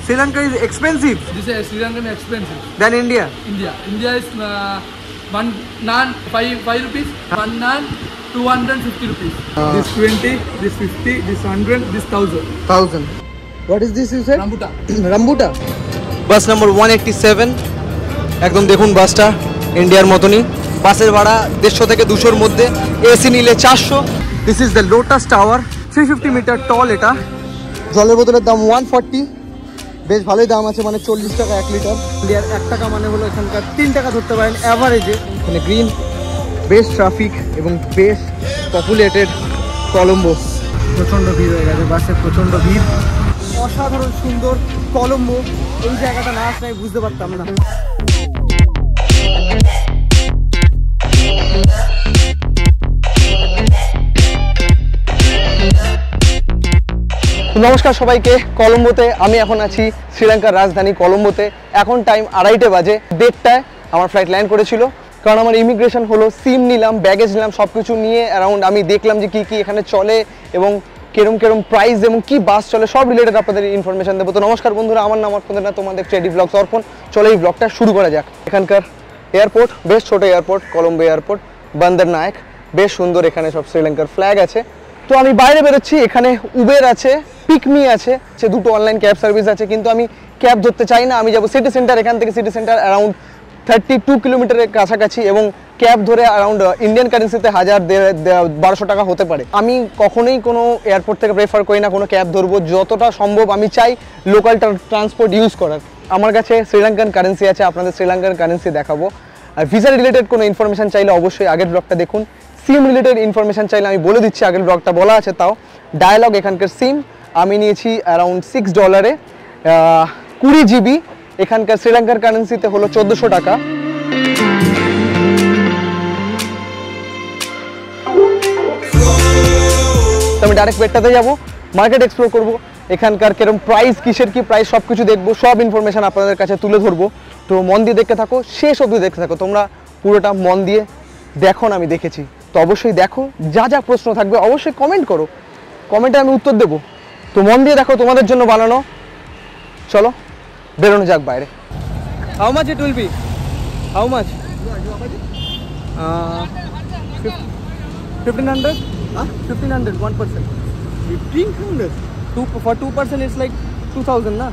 Sri Lanka is expensive. This is Sri Lankan expensive Than India. India is one naan 5 rupees, one naan 250 rupees. This 20, this 50, this 100, this 1000. What is this you said? Rambutan. Rambutan. Bus number 187 একদম দেখুন বাসটা ইন্ডিয়ার মতনই বাসের ভাড়া 150 থেকে 200 এর মধ্যে এসি নিলে 400 this is the Lotus Tower 350 metre tall এটা জলের বোতলের দাম 140 বেশ ভালোই দাম আছে মানে 40 টাকা 1 লিটার ইন্ডিয়ার 1 টাকা মানে হলো এখানকার 3 টাকা ধরতে পারেন এভারেজে এখানে গ্রিন বেশ ট্রাফিক এবং বেশ পপুলেটেড কলম্বো প্রচণ্ড ভিড় হয়ে গেছে বাসে প্রচণ্ড ভিড় অসাধারণ সুন্দর কলম্বো এই জায়গাটা না আসলে বুঝতে পারতাম না নমস্কার সবাইকে কলম্বোতে আমি এখন আছি শ্রীলঙ্কার রাজধানী কলম্বোতে এখন টাইম 2:30 বাজে 1:30টায় আমার ফ্লাইট ল্যান্ড করেছিল কারণ আমার ইমিগ্রেশন হলো সিম নিলাম ব্যাগেজ নিলাম সব কিছু নিয়ে অ্যারাউন্ড আমি দেখলাম যে কী কী এখানে চলে এবং কেরম প্রাইস এবং কি বাস চলে সব রিলেটেড আপনাদের ইনফরমেশন দেবো তো নমস্কার বন্ধুরা আমার নাম আপনাদের না তোমাদের ট্রেডি ব্লগস অর্পণ চলো এই ব্লগটা শুরু করা যাক এখানকার এয়ারপোর্ট বেশ ছোট এয়ারপোর্ট কলম্বো এয়ারপোর্ট বন্দর নায়ক বেশ সুন্দর এখানে সব শ্রীলঙ্কার ফ্ল্যাগ আছে তো আমি বাইরে বেরোচ্ছি এখানে উবের আছে পিকমি আছে সে দুটো অনলাইন ক্যাব সার্ভিস আছে কিন্তু আমি ক্যাব ধরতে চাই না আমি যাবো সিটি সেন্টার এখান থেকে সিটি সেন্টার অ্যারাউন্ড 32 কিলোমিটারের কাছাকাছি এবং ক্যাব ধরে অ্যারাউন্ড ইন্ডিয়ান কারেন্সিতে 1200 টাকা হতে পারে আমি কখনোই কোনো এয়ারপোর্ট থেকে প্রেফার করি না কোনো ক্যাব ধরবো যতটা সম্ভব আমি চাই লোকাল ট্রান্সপোর্ট ইউজ করার আমার কাছে শ্রীলঙ্কান কারেন্সি আছে আপনাদের শ্রীলঙ্কান কারেন্সি দেখাবো আর ভিসা রিলেটেড কোনো ইনফরমেশন চাইলে অবশ্যই আগের ব্লগটা দেখুন সিম রিলেটেড ইনফরমেশন চাইলে আমি বলে দিচ্ছি আগের ব্লগটা বলা আছে তাও ডায়ালগ এখানকার সিম আমি নিয়েছি অ্যারাউন্ড $6 20 GB এখানকার শ্রীলঙ্কার কারেন্সিতে হলো 1400 টাকা তো আমি ডাইরেক্ট পেটটাতে যাবো মার্কেট এক্সপ্লোর করবো এখানকার কিরকম প্রাইস কিসের কি প্রাইস সব কিছু দেখবো সব ইনফরমেশন আপনাদের কাছে তুলে ধরবো তো মন দিয়ে দেখতে থাকো শেষ অবধি দেখতে থাকো তোমরা পুরোটা মন দিয়ে দেখো না আমি দেখেছি তো অবশ্যই দেখো যা যা প্রশ্ন থাকবে অবশ্যই কমেন্ট করো কমেন্টে আমি উত্তর দেবো তো মন দিয়ে দেখো তোমাদের জন্য বানানো চলো বেরোনো যাক বাইরে how much it will be how much 1500 1500 1% 1500 for 2% it's like 2000 na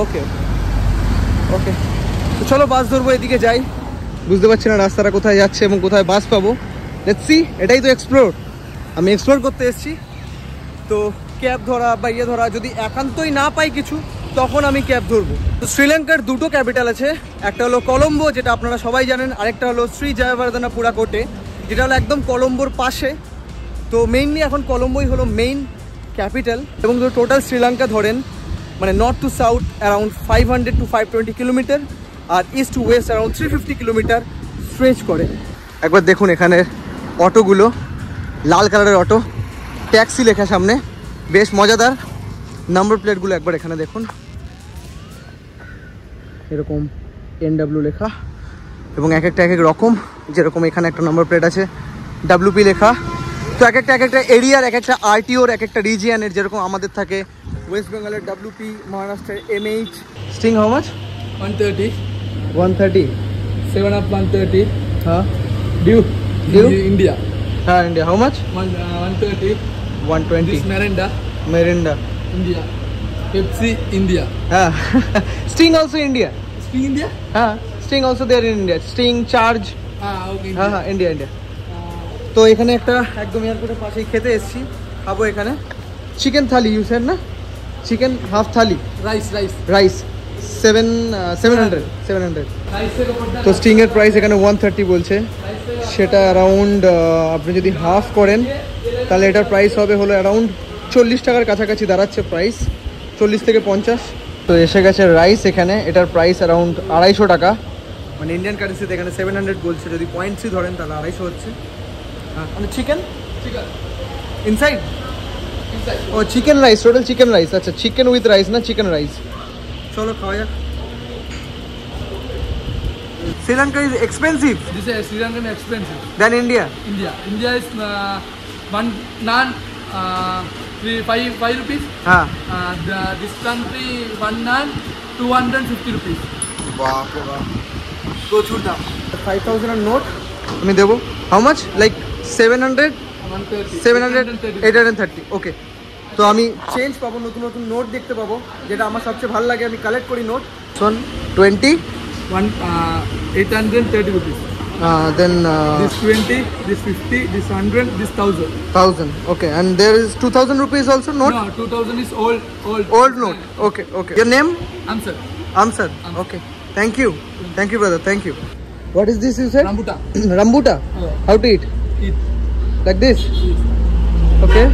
okay তো চলো বাস ধরবো এদিকে যাই বুঝতে পারছি না রাস্তাটা কোথায় যাচ্ছে এবং কোথায় বাস পাবো লেটস সি এটাই তো এক্সপ্লোর আমি এক্সপ্লোর করতে এসেছি তো ক্যাব ধরা বা ইয়ে ধরা যদি একান্তই না পাই কিছু তখন আমি ক্যাব ধরবো তো শ্রীলঙ্কার দুটো ক্যাপিটাল আছে একটা হলো কলম্বো যেটা আপনারা সবাই জানেন আরেকটা হলো শ্রী জয়বর্ধনাপুরা কোটে যেটা হলো একদম কলম্বোর পাশে তো মেইনলি এখন কলম্বোই হলো মেইন ক্যাপিটাল এবং যদি টোটাল শ্রীলঙ্কা ধরেন মানে north to south around 500 to 520 kilometre আর east to west around 350 kilometre stretch করে একবার দেখুন এখানে অটোগুলো লাল কালারের অটো ট্যাক্সি লেখা সামনে বেশ মজাদার নাম্বার প্লেটগুলো একবার এখানে দেখুন এরকম NW লেখা এবং এক একটা রকম যেরকম এখানে একটা নাম্বার প্লেট আছে WP লেখা তো এক একটা এরিয়ার এক একটা RTOর এক একটা রিজিয়নের যেরকম আমাদের থাকে ওয়েস্ট বেঙ্গলের WP মহারাষ্ট্রের MH স্টিং হাউ মাচ 130 7 up 130 হ্যাঁ ডিউ ইন্ডিয়া হ্যাঁ India how much 130 120 this Mirinda India Pepsi India Sting also India Sting also there in India Sting Charge okay India তো এখানে একটা একদম এয়ারপোর্টের পাশেই খেতে এসেছি খাবো এখানে চিকেন থালি ইউ সেড না চিকেন হাফ থালি রাইস 700 তো স্টিং এর প্রাইস এখানে 130 বলছে সেটা অ্যারাউন্ড আপনি যদি হাফ করেন তাহলে এটার প্রাইস হবে হলো অ্যারাউন্ড 40 টাকার কাছাকাছি দাঁড়াচ্ছে প্রাইস 40 থেকে 50 তো এসে গেছে রাইস এখানে এটার প্রাইস অ্যারাউন্ড 250 টাকা মানে ইন্ডিয়ান কারেন্সিতে এখানে 700 বলছে যদি 0.3 ধরেন তাহলে 250 হচ্ছে মানে চিকেন ইনসাইড ও chicken rice total chicken rice আচ্ছা চিকেন উইথ রাইস না চিকেন রাইস চলো খাওয়া যাক Sri Lanka is expensive. This is Sri Lankan expensive Than India. India is one naan 5 rupees. হ্যাঁ This country one naan 250 rupees. বাপরে বাপ প্রচুর দাম 5000 এর নোট আমি দেবো হাউ মাচ লাইক 700 830 ওকে তো আমি চেঞ্জ পাবো নতুন নতুন নোট দেখতে পাবো যেটা আমার সবচেয়ে ভালো লাগে আমি কালেক্ট করি note 20 830 rupees. Then This 20, this 50, this 100, this 1000. Okay, and there is 2000 rupees also note. No, 2000 is old Note. Okay. Your name? Amsar. Amsar. Okay. Thank you, brother. Thank you. What is this you said? Rambutan. Rambutan. How to eat? Eat. Like this. Yes. Okay.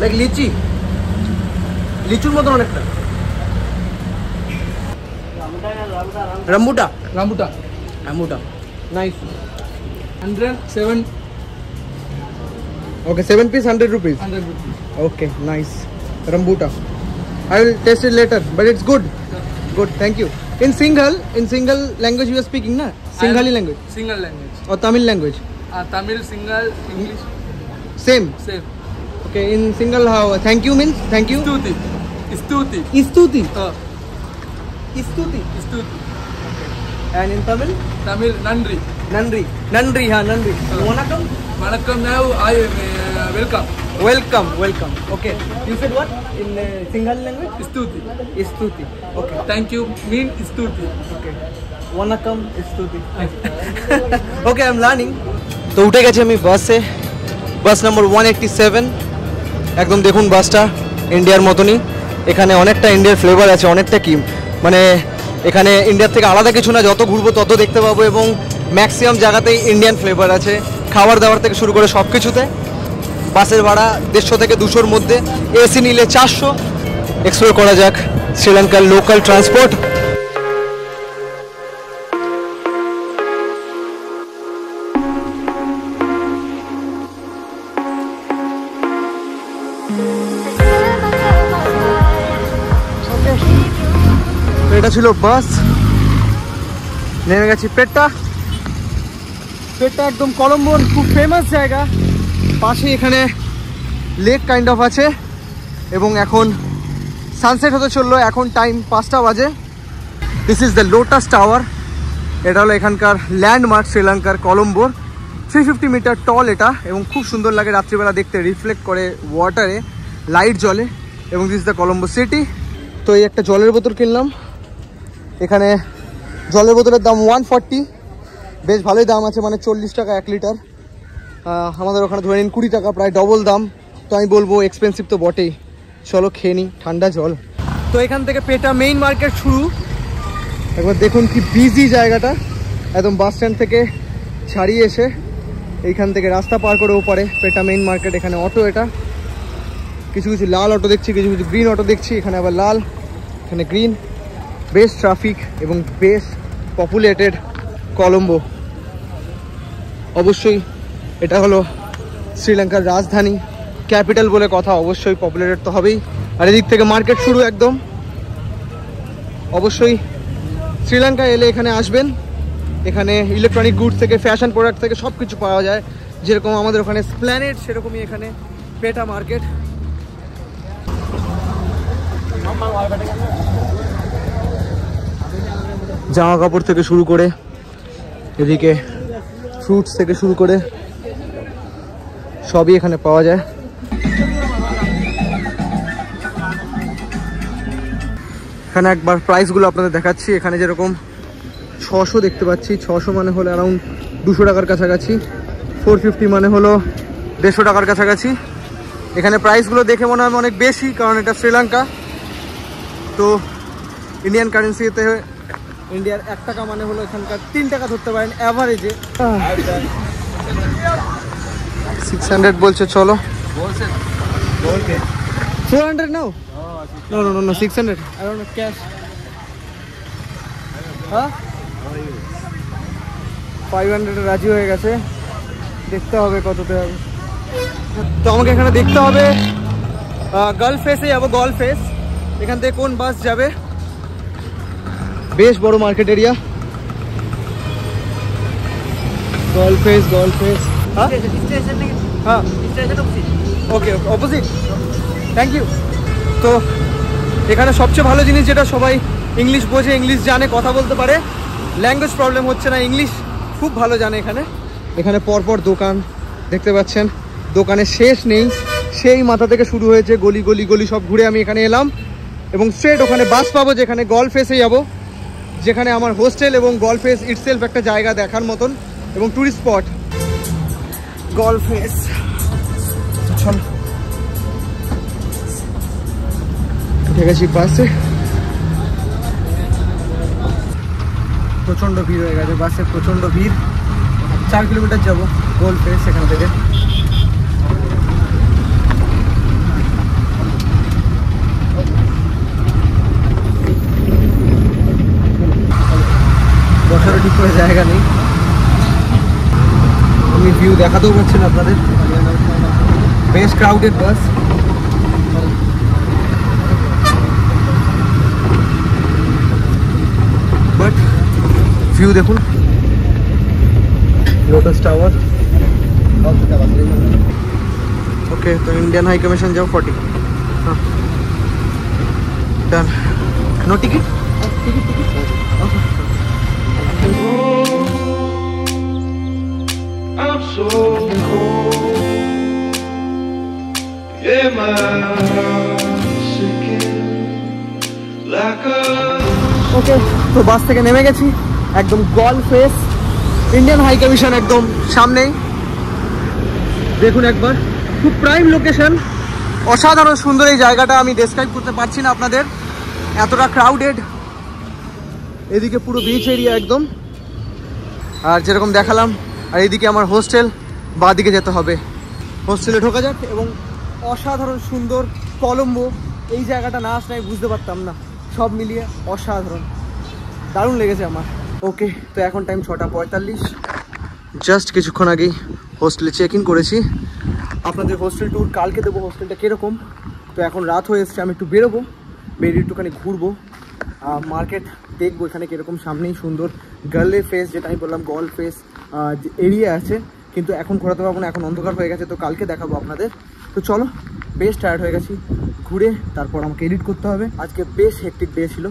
Like lychee. লিচুর মতন অনেকটা Rambutan. Nice. 107. Okay, 7 piece 100 rupees. 100 rupees. Okay, nice. Rambutan. I will taste it later, but it's good. Good, thank you. In single language you are speaking, na? Singhali language Single language. or Tamil language? Tamil, single, English. Same. Okay, in single how? Thank you means thank you. Istuti. Istuti. Istuti. And in Tamil? Tamil, Nandri. Nandri. Vanakkam now, I welcome. Welcome. Okay. You said what? In Singhali language? Istuti. Okay. Thank you mean Istuti. Okay. Vanakkam Istuti. Okay, I'm learning. তো উঠে গেছি আমি বাসে bus number 187 একদম দেখুন বাসটা ইন্ডিয়ার মতনই এখানে অনেকটা ইন্ডিয়ার ফ্লেভার আছে অনেকটা কি মানে এখানে ইন্ডিয়ার থেকে আলাদা কিছু না যত ঘুরবো তত দেখতে পাবো এবং ম্যাক্সিমাম জায়গাতেই ইন্ডিয়ান ফ্লেভার আছে খাবার দাবার থেকে শুরু করে সব কিছুতে বাসের ভাড়া 150 থেকে 200-র মধ্যে এসি নিলে 400 এক্সপ্লোর করা যাক শ্রীলঙ্কার লোকাল ট্রান্সপোর্ট এটা ছিল বাস নেমে গেছি পেট্টা একদম কলম্বোর খুব ফেমাস জায়গা পাশে এখানে লেক কাইন্ড অফ আছে এবং এখন সানসেট হতে চললো এখন টাইম 5টা বাজে this is the Lotus tower এটা হলো এখানকার ল্যান্ডমার্ক শ্রীলঙ্কার কলম্বোর 350 মিটার টল এটা এবং খুব সুন্দর লাগে রাত্রিবেলা দেখতে রিফ্লেক্ট করে ওয়াটারে লাইট জ্বলে এবং this is the Colombo city তো এই একটা জলের বোতল কিনলাম এখানে জলের বোতলের দাম 140 বেশ ভালোই দাম আছে মানে 40 টাকা 1 লিটার আমাদের ওখানে ধরে নিন 20 টাকা প্রায় ডবল দাম তো আমি বলবো এক্সপেন্সিভ তো বটেই চলো খেয়ে নিই ঠান্ডা জল তো এখান থেকে পেটা মেইন মার্কেট শুরু একবার দেখুন কি বিজি জায়গাটা একদম বাস স্ট্যান্ড থেকে ছাড়িয়ে এসে এইখান থেকে রাস্তা পার করে ওপারে পেটা মেইন মার্কেট এখানে অটো এটা কিছু লাল অটো দেখছি কিছু গ্রিন অটো দেখছি এখানে আবার লাল এখানে গ্রিন বেশ ট্রাফিক এবং বেশ পপুলেটেড কলম্বো অবশ্যই এটা হলো শ্রীলঙ্কার রাজধানী ক্যাপিটাল বলে কথা অবশ্যই পপুলেটেড তো হবেই আর এদিক থেকে মার্কেট শুরু একদম অবশ্যই শ্রীলঙ্কা এলে এখানে আসবেন এখানে ইলেকট্রনিক গুডস থেকে ফ্যাশন প্রোডাক্ট থেকে সব কিছু পাওয়া যায় যেরকম আমাদের ওখানে স্প্ল্যানেড সেরকমই এখানে পেটা মার্কেট জামা কাপড় থেকে শুরু করে এদিকে ফ্রুটস থেকে শুরু করে সবই এখানে পাওয়া যায় এখানে একবার প্রাইসগুলো আপনাদের দেখাচ্ছি এখানে যেরকম 600 দেখতে পাচ্ছি 600 মানে হলো অ্যারাউন্ড 200 টাকার কাছাকাছি 450 মানে হলো 150 টাকার কাছাকাছি এখানে প্রাইসগুলো দেখে মনে হয় অনেক বেশি কারণ এটা শ্রীলঙ্কা তো ইন্ডিয়ান কারেন্সিতে ইন্ডিয়ার 1 টাকা মানে হলো এখানকার 3 টাকা ধরতে পারেন অ্যাভারেজে 600 বলছে চলো 400 নাও No, 600. I don't know cash. Huh? 500 রাজি হয়ে গেছে দেখতে হবে কততে হবে তো আমাকে এখানে দেখতে হবে গার্ল ফেসে যাবো গল ফেস এখান থেকে কোন বাস যাবে বেশ বড় মার্কেট এরিয়া गर्ल फेस हाँ हाँ ওকে অপোজিট থ্যাংক ইউ। তো এখানে সবচেয়ে ভালো জিনিস যেটা সবাই ইংলিশ বোঝে, ইংলিশ জানে, কথা বলতে পারে, ল্যাঙ্গুয়েজ প্রবলেম হচ্ছে না, ইংলিশ খুব ভালো জানে এখানে। এখানে পরপর দোকান দেখতে পাচ্ছেন, দোকানের শেষ নেই, সেই মাথা থেকে শুরু হয়েছে, গলি গলি গলি সব ঘুরে আমি এখানে এলাম এবং স্ট্রেট ওখানে বাস পাবো যেখানে গল্ফ ফেসে যাবো, যেখানে আমার হোস্টেল এবং গল্ফ ফেস ইটসেলফ একটা জায়গা দেখার মতন এবং ট্যুরিস্ট স্পট গল্ফ ফেস। চল উঠে গেছি বাসে, প্রচণ্ড ভিড় হয়ে গেছে বাসে, প্রচণ্ড ভিড়। 4 কিলোমিটার যাবো গল্ফ ফেস এখান থেকে। বসারও ঠিক করে জায়গা নেই, আমি ভিউ দেখাতেও পারছি না আপনাদের, বেশ ক্রাউডেড বাস। বাট ভিউ দেখুন, লোটাস টাওয়ার। ওকে, তো ইন্ডিয়ান হাই কমিশন যাও 40। হ্যাঁ done. No ticket? Ticket okay. I'm so cold, yeah, my heart's sinking like a... okay, তো বাস থেকে নেমে গেছি, একদম Galle face, Indian High Commission একদম সামনেই। দেখুন একবার, খুব প্রাইম লোকেশন, অসাধারণ সুন্দর এই জায়গাটা, আমি ডেসক্রাইব করতে পারছি না আপনাদের, এতটা ক্রাউডেড। এদিকে পুরো বিচ এরিয়া একদম, আর যেরকম দেখালাম, আর এইদিকে আমার হোস্টেল, বাঁ দিকে যেতে হবে। হোস্টেলে ঢোকা যাক এবং অসাধারণ সুন্দর কলম্বো, এই জায়গাটা না আসলে আমি বুঝতে পারতাম না, সব মিলিয়ে অসাধারণ, দারুণ লেগেছে আমার। ওকে, তো এখন টাইম 6:45, জাস্ট কিছুক্ষণ আগেই হোস্টেলে চেক ইন করেছি। আপনাদের হোস্টেল ট্যুর কালকে দেবো, হোস্টেলটা কীরকম। তো এখন রাত হয়ে এসছে, আমি একটু বেরোবো, বেরিয়ে একটুখানি ঘুরবো, মার্কেট দেখবো এখানে কীরকম। সামনেই সুন্দর গার্লে ফেস, যেটা আমি বললাম গল্ফ ফেস এরিয়া আছে, কিন্তু এখন ঘোরাতে পারবো না, এখন অন্ধকার হয়ে গেছে, তো কালকে দেখাবো আপনাদের। তো চলো, বেশ টায়ার্ড হয়ে গেছি, ঘুরে তারপর আমাকে এডিট করতে হবে। আজকে বেশ হেক্টিক ডে ছিল,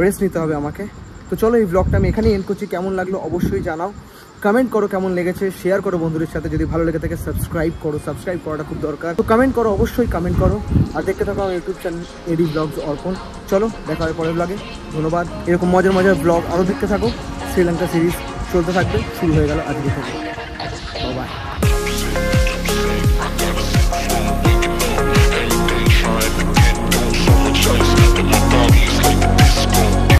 রেস্ট নিতে হবে আমাকে। তো চলো, এই ব্লগটা আমি এখানেই এন্ড করছি। কেমন লাগলো অবশ্যই জানাও, কমেন্ট করো কেমন লেগেছে, শেয়ার করো বন্ধুদের সাথে, যদি ভালো লেগে থাকে সাবস্ক্রাইব করো, সাবস্ক্রাইব করাটা খুব দরকার। তো কমেন্ট করো, অবশ্যই কমেন্ট করো, আর দেখতে থাকো আমার ইউটিউব চ্যানেল এডি ব্লগস অর্পণ। চলো, দেখা হয় পরের ব্লগে, ধন্যবাদ। এরকম মজার মজার ব্লগ আরও দেখতে থাকো, শ্রীলঙ্কা সিরিজ চলতে থাকবে, শুরু হয়ে গেল আজকে থেকে।